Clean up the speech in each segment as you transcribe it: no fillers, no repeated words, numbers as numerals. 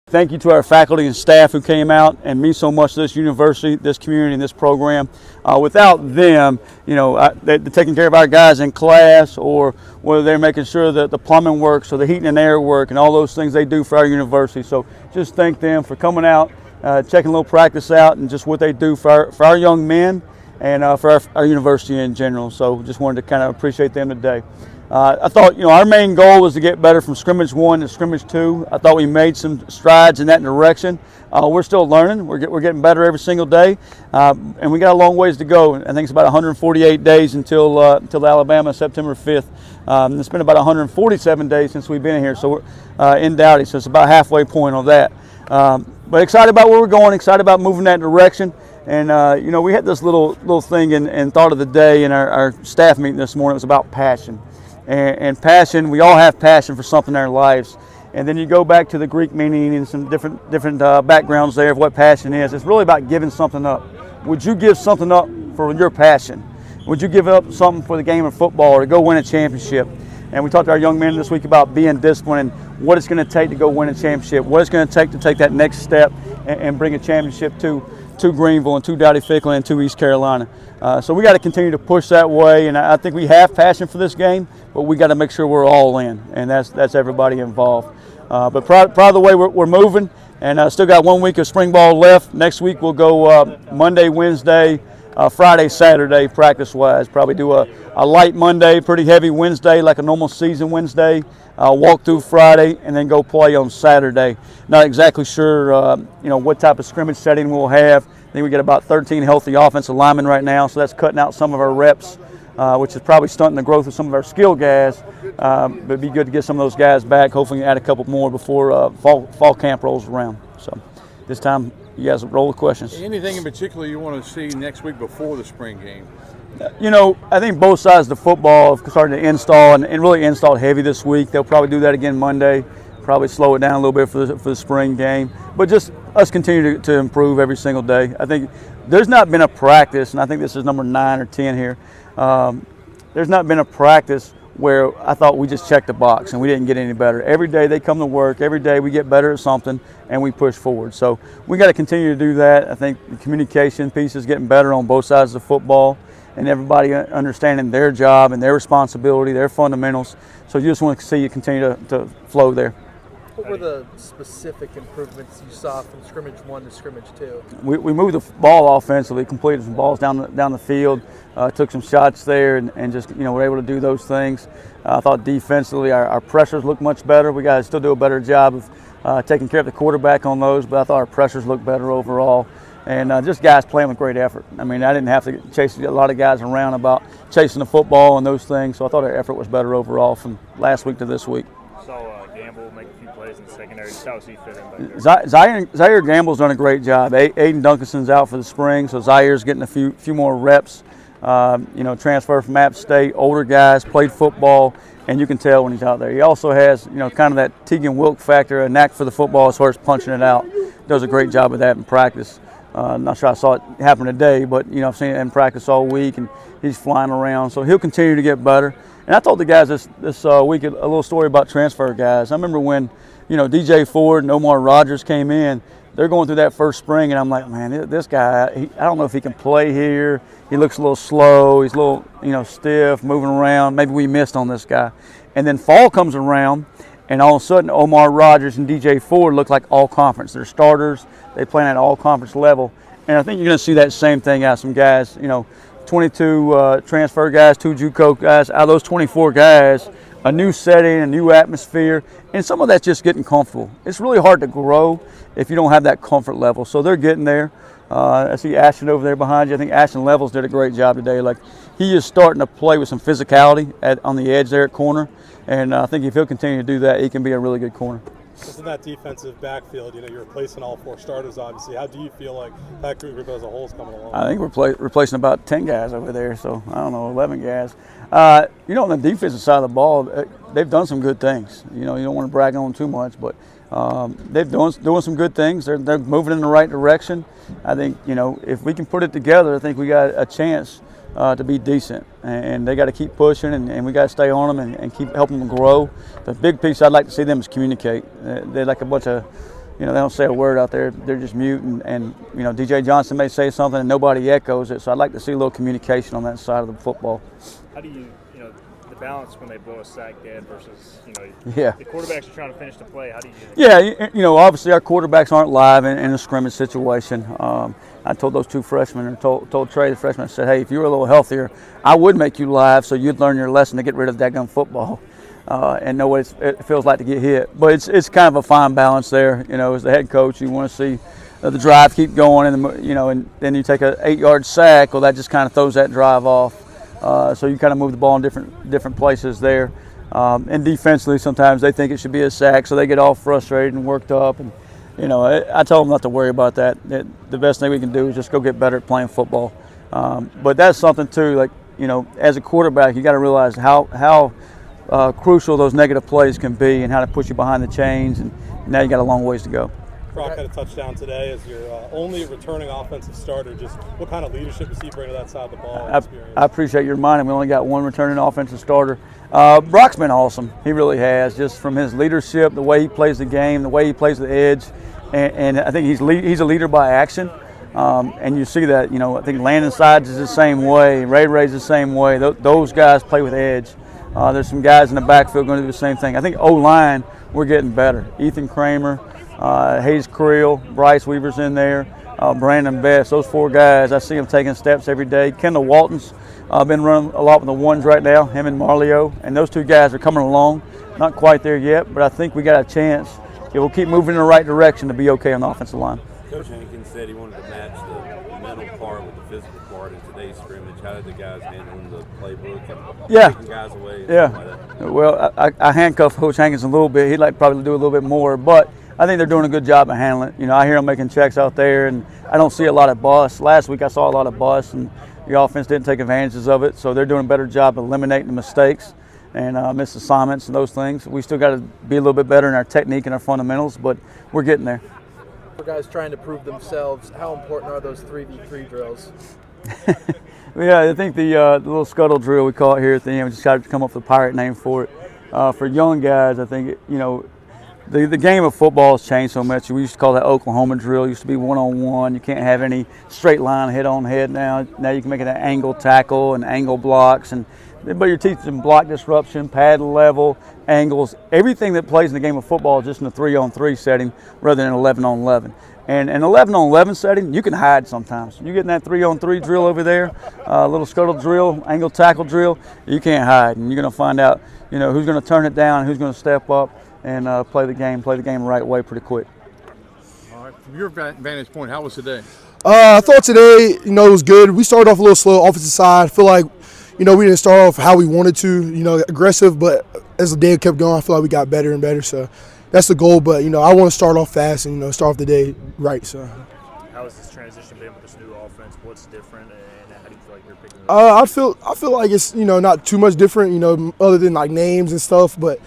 Thank you to our faculty and staff who came out and mean so much to this university, this community, and this program. Without them, they're taking care of our guys in class, or whether they're making sure that the plumbing works or the heating and air work and all those things they do for our university. So just thank them for coming out, checking a little practice out, and just what they do for our young men and for our university in general. So just wanted to kind of appreciate them today. I thought, our main goal was to get better from Scrimmage 1 to Scrimmage 2. I thought we made some strides in that direction. We're still learning. We're getting better every single day, and we got a long ways to go. I think it's about 148 days until Alabama, September 5th. It's been about 147 days since we've been here, so we're in Dowdy, so it's about halfway point on that. But excited about where we're going, excited about moving that direction. And, we had this little thing in thought of the day in our staff meeting this morning. It was about passion. And passion, we all have passion for something in our lives. And then you go back to the Greek meaning and some different backgrounds there of what passion is. It's really about giving something up. Would you give something up for your passion? Would you give up something for the game of football or to go win a championship? And we talked to our young men this week about being disciplined and what it's going to take to go win a championship, what it's going to take that next step and bring a championship to Greenville and to Dowdy-Ficklin and to East Carolina. So we got to continue to push that way, and I think we have passion for this game, but we got to make sure we're all in, and that's everybody involved. But proud of the way we're moving, and still got 1 week of spring ball left. Next week we'll go Monday, Wednesday, Friday, Saturday practice-wise. Probably do a light Monday, pretty heavy Wednesday, like a normal season Wednesday, walk through Friday, and then go play on Saturday. Not exactly sure, what type of scrimmage setting we'll have. I think we get about 13 healthy offensive linemen right now, so that's cutting out some of our reps, which is probably stunting the growth of some of our skill guys. But it'd be good to get some of those guys back. Hopefully add a couple more before fall camp rolls around. So this time, you guys roll the questions. Anything in particular you want to see next week before the spring game? I think both sides of the football have started to install and really installed heavy this week. They'll probably do that again Monday. Probably slow it down a little bit for the spring game. But just us continue to improve every single day. I think there's not been a practice, and I think this is number 9 or 10 here. There's not been a practice where I thought we just checked the box and we didn't get any better. Every day they come to work. Every day we get better at something and we push forward. So we got to continue to do that. I think the communication piece is getting better on both sides of the football, and everybody understanding their job and their responsibility, their fundamentals. So you just want to see it continue to flow there. What were the specific improvements you saw from Scrimmage 1 to Scrimmage 2? We moved the ball offensively, completed some balls down the field, took some shots there, and just were able to do those things. I thought defensively our pressures looked much better. We got to still do a better job of taking care of the quarterback on those, but I thought our pressures looked better overall. And just guys playing with great effort. I mean, I didn't have to chase a lot of guys around about chasing the football and those things, so I thought our effort was better overall from last week to this week. Saw Gamble make a few plays in the secondary. How does he fit in back there? Zaire Gamble's done a great job. Aiden Duncanson's out for the spring, so Zaire's getting a few more reps. Transfer from App State, older guys, played football, and you can tell when he's out there. He also has, kind of that Tegan Wilk factor, a knack for the football as far as punching it out. Does a great job of that in practice. I'm not sure I saw it happen today, but I've seen it in practice all week, and he's flying around. So he'll continue to get better. And I told the guys this week a little story about transfer guys. I remember when DJ Ford and Omar Rogers came in. They're going through that first spring, and I'm like, man, this guy, I don't know if he can play here. He looks a little slow. He's a little stiff, moving around. Maybe we missed on this guy. And then fall comes around, and all of a sudden, Omar Rogers and DJ Ford look like all conference. They're starters. They play at all conference level. And I think you're going to see that same thing out of some guys. 22 transfer guys, 2 JUCO guys. Out of those 24 guys, a new setting, a new atmosphere, and some of that's just getting comfortable. It's really hard to grow if you don't have that comfort level. So they're getting there. I see Ashton over there behind you. I think Ashton Levels did a great job today. Like, he is starting to play with some physicality on the edge there at corner. And I think if he'll continue to do that, he can be a really good corner. Just in that defensive backfield, you're replacing all 4 starters, obviously. How do you feel like that group as a whole is coming along? I think we're replacing about 10 guys over there, so I don't know, 11 guys. On the defensive side of the ball, they've done some good things. You don't want to brag on them too much, but they're doing some good things. They're moving in the right direction. I think, if we can put it together, I think we got a chance to be decent. And they got to keep pushing, and we got to stay on them and keep helping them grow. The big piece I'd like to see them is communicate. They're like a bunch of they don't say a word out there. They're just mute, and DJ Johnson may say something and nobody echoes it. So I'd like to see a little communication on that side of the football. How do you, the balance when they blow a sack dead versus, Yeah. the quarterbacks are trying to finish the play. How do you do that? Yeah, obviously our quarterbacks aren't live in a scrimmage situation. I told those two freshmen, or told Trey, the freshman, I said, hey, if you were a little healthier, I would make you live so you'd learn your lesson to get rid of that gun football and know what it feels like to get hit. But it's kind of a fine balance there. As the head coach, you want to see the drive keep going, and then you take an 8-yard sack. Well, that just kind of throws that drive off. So you kind of move the ball in different places there. And defensively, sometimes they think it should be a sack, so they get all frustrated and worked up. And I tell them not to worry about that. The best thing we can do is just go get better at playing football. But that's something too. Like as a quarterback, you got to realize how crucial those negative plays can be, and how to put you behind the chains. And now you got a long ways to go. Brock had a touchdown today as your only returning offensive starter. Just what kind of leadership does he bring to that side of the ball? I appreciate you reminding me. We only got one returning offensive starter. Brock's been awesome. He really has, just from his leadership, the way he plays the game, the way he plays the edge. And I think he's a leader by action. And you see that, I think Landon Sides is the same way. Ray's the same way. Those guys play with edge. There's some guys in the backfield going to do the same thing. I think O-line, we're getting better. Ethan Kramer, Hayes Creel, Bryce Weaver's in there, Brandon Best. Those 4 guys, I see them taking steps every day. Kendall Walton's been running a lot with the ones right now, him and Marlio. And those 2 guys are coming along. Not quite there yet, but I think we got a chance. If we'll keep moving in the right direction to be okay on the offensive line. Coach Hankins said he wanted to match the mental part with the physical part in today's scrimmage. How did the guys handle the playbook and taking guys away? And stuff like that? Well, I handcuff Coach Hankins a little bit. He'd like to probably do a little bit more, but I think they're doing a good job of handling it. I hear them making checks out there, and I don't see a lot of busts. Last week I saw a lot of busts, and the offense didn't take advantages of it, so they're doing a better job of eliminating the mistakes and missed assignments and those things. We still got to be a little bit better in our technique and our fundamentals, but we're getting there. For guys trying to prove themselves, how important are those 3v3 drills? Yeah, I think the little scuttle drill we call it here at the end, we just got to come up with a pirate name for it. For young guys, I think, the game of football has changed so much. We used to call that Oklahoma drill. It used to be one-on-one. You can't have any straight line head-on-head now. Now you can make it an angle tackle and angle blocks. But you're teaching block disruption, pad level, angles. Everything that plays in the game of football is just in a 3-on-3 setting rather than an 11-on-11. And an 11-on-11 setting, you can hide sometimes. You get in that 3-on-3 drill over there, little scuttle drill, angle tackle drill, you can't hide. And you're going to find out, who's going to turn it down, who's going to step up and play the game the right way pretty quick. All right. From your vantage point, how was today? I thought today, it was good. We started off a little slow, offensive side. I feel like, we didn't start off how we wanted to, aggressive, but as the day kept going, I feel like we got better and better. So that's the goal. But, I want to start off fast and, start off the day right. So. How has this transition been with this new offense? What's different, and how do you feel like you're picking it up? I feel like it's, not too much different, other than like names and stuff, but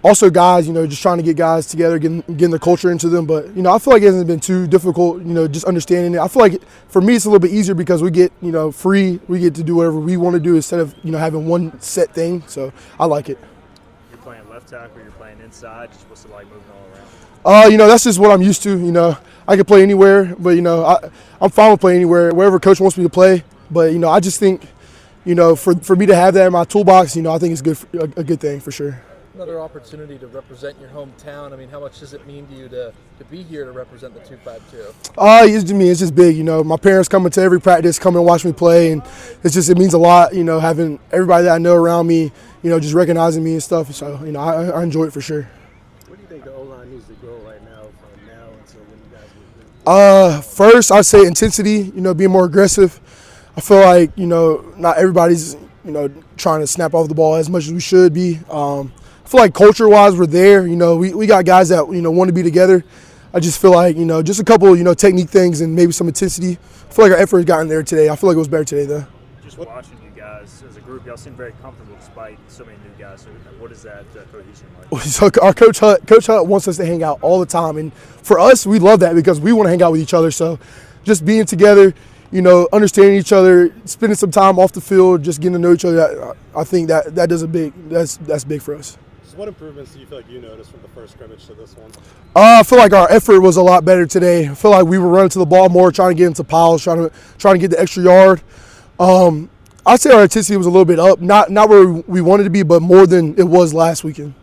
also guys, just trying to get guys together, getting the culture into them. But, I feel like it hasn't been too difficult, just understanding it. I feel like for me it's a little bit easier because we get, free. We get to do whatever we want to do instead of, having one set thing. So I like it. You're playing left tackle, you're playing inside. Just what's it like moving all around? That's just what I'm used to. I can play anywhere, but, I'm fine with playing anywhere, wherever coach wants me to play. But, I just think, for me to have that in my toolbox, I think it's a good thing for sure. Another opportunity to represent your hometown. I mean, how much does it mean to you to be here to represent the 252? To me, it's just big. My parents coming to every practice, coming and watch me play, and it means a lot. Having everybody that I know around me, just recognizing me and stuff. So, I enjoy it for sure. What do you think the O-line needs to grow right now from now until when you guys move? First, I'd say intensity. Being more aggressive. I feel like not everybody's trying to snap off the ball as much as we should be. I feel like culture-wise we're there. We got guys that want to be together. I just feel like just a couple technique things and maybe some intensity. I feel like our effort has gotten there today. I feel like it was better today though. Just watching you guys as a group, y'all seem very comfortable despite so many new guys. So what is that cohesion like? So our Coach Hutt wants us to hang out all the time, and for us, we love that because we want to hang out with each other. So just being together, understanding each other, spending some time off the field, just getting to know each other. I think that does that's big for us. what improvements do you feel like you noticed from the first scrimmage to this one? I feel like our effort was a lot better today. I feel like we were running to the ball more, trying to get into piles, trying to get the extra yard. I'd say our intensity was a little bit up, not where we wanted to be, but more than it was last weekend.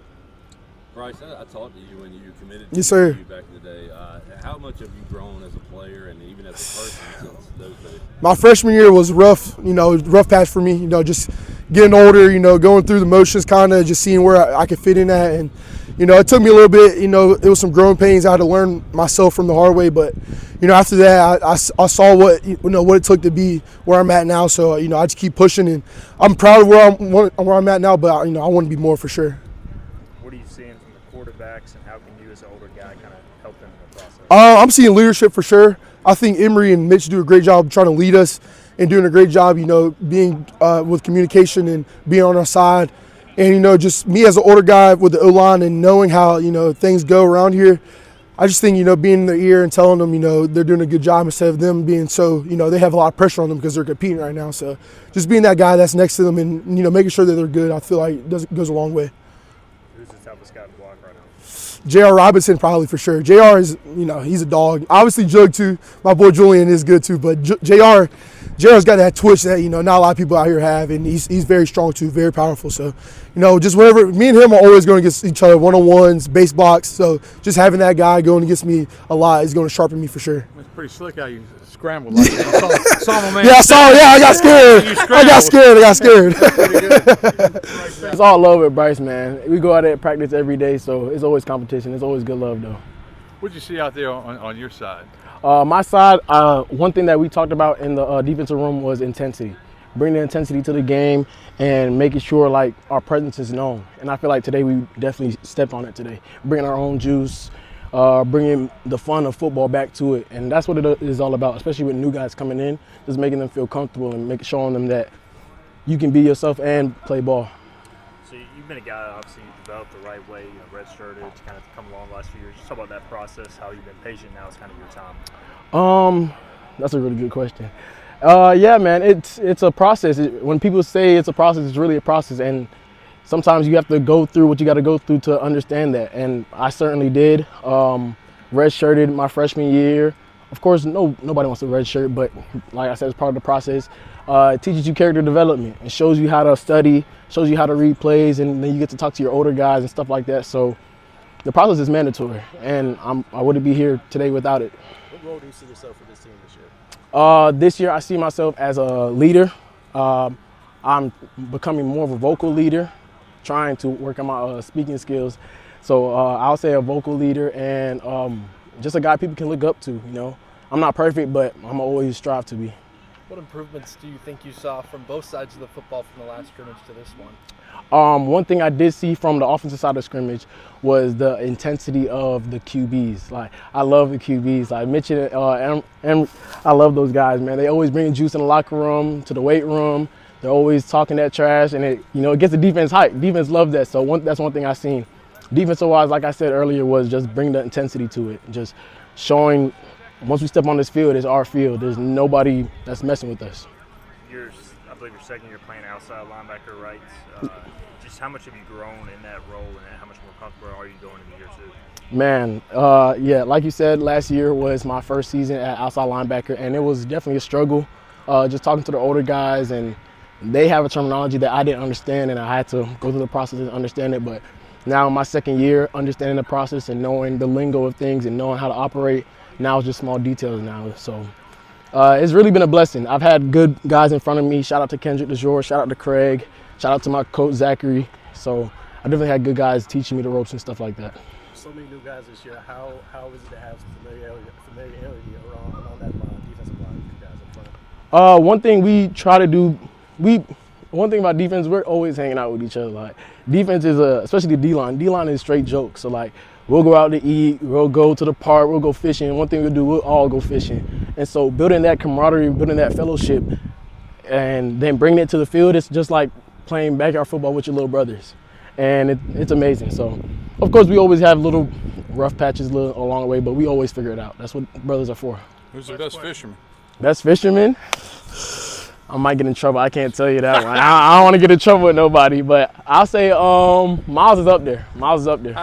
Bryce, I talked to you when you committed to Yes, sir. ECU back in the day. How much have you grown as a player and even as a person since those days? My freshman year was rough, rough patch for me, just getting older, going through the motions, kind of just seeing where I could fit in at. And, it took me a little bit, it was some growing pains. I had to learn myself from the hard way. But, after that, I saw what it took to be where I'm at now. So, I just keep pushing, and I'm proud of where I'm at now, but, I want to be more for sure. What are you seeing from the quarterbacks, and how can you as an older guy kind of help them in the process? I'm seeing leadership for sure. I think Emery and Mitch do a great job trying to lead us and doing a great job, being with communication and being on our side. And, just me as an older guy with the O-line and knowing how, things go around here, I just think, being in their ear and telling them, they're doing a good job instead of them being so, they have a lot of pressure on them because they're competing right now. So just being that guy that's next to them and, making sure that they're good, I feel like goes a long way. Who's the toughest guy to block right now? J.R. Robinson probably for sure. J.R. is, he's a dog. Obviously, Jug too. My boy Julien is good too. But J.R.'s got that twitch that, not a lot of people out here have. And he's very strong too, very powerful. So, just whenever, me and him are always going against each other, one-on-ones, base blocks. So just having that guy going against me a lot is going to sharpen me for sure. It's pretty slick how you scrambled like that. Saw my man. Yeah, I got scared. I got scared. It's all love with Bryce, man. We go out there at practice every day, so it's always competition. It's always good love, though. What did you see out there on your side? My side, one thing that we talked about in the defensive room was intensity. Bring the intensity to the game and making sure like our presence is known. And I feel like today we definitely stepped on it today. Bringing our own juice, bringing the fun of football back to it. And that's what it is all about, especially with new guys coming in, just making them feel comfortable and showing them that you can be yourself and play ball. So you've been a guy, obviously, you developed the right way, redshirted, kind of come along the last few years. Just talk about that process, how you've been patient. Now it's kind of your time. That's a really good question. Yeah, man, it's a process. When people say it's a process, it's really a process. And sometimes you have to go through what you got to go through to understand that. And I certainly did. Redshirted my freshman year. Of course, nobody wants to redshirt, but like I said, it's part of the process. It teaches you character development. It shows you how to study, shows you how to read plays, and then you get to talk to your older guys and stuff like that. So the process is mandatory, and I wouldn't be here today without it. What role do you see yourself for this team this year? This year, I see myself as a leader. I'm becoming more of a vocal leader, trying to work on my speaking skills. So I'll say a vocal leader and just a guy people can look up to. I'm not perfect, but I'm always strive to be. What improvements do you think you saw from both sides of the football from the last scrimmage to this one? One thing I did see from the offensive side of the scrimmage was the intensity of the QBs. Like, I love the QBs. Like Mitch and I love those guys, man. They always bring juice in the locker room, to the weight room. They're always talking that trash, and it gets the defense hyped. Defense loves that. So that's one thing I seen. Defensive-wise, like I said earlier, was just bring the intensity to it. Just showing once we step on this field, it's our field. There's nobody that's messing with us. I believe your second year playing outside linebacker, right? Just how much have you grown in that role, and how much more comfortable are you going into year two? Man, yeah, like you said, last year was my first season at outside linebacker, and it was definitely a struggle. Just talking to the older guys, and they have a terminology that I didn't understand, and I had to go through the process and understand it. But now in my second year, understanding the process and knowing the lingo of things and knowing how to operate, now it's just small details now. So it's really been a blessing. I've had good guys in front of me. Shout out to Kendrick DeJour, shout out to Craig, shout out to my coach Zachary. So I definitely had good guys teaching me the ropes and stuff like that. So many new guys this year. How is it to have familiarity around that defensive line with you guys in front? One thing we try to do, one thing about defense, we're always hanging out with each other. Like, defense is especially the D-line. D-line is straight jokes. So like, we'll go out to eat, we'll go to the park, we'll go fishing. One thing we'll do, we'll all go fishing. And so building that camaraderie, building that fellowship, and then bringing it to the field, it's just like playing backyard football with your little brothers. And it's amazing. So, of course, we always have little rough patches along the way, but we always figure it out. That's what brothers are for. Who's the best fisherman? Best fisherman? I might get in trouble. I can't tell you that one. I don't want to get in trouble with nobody, but I'll say Miles is up there. Miles is up there.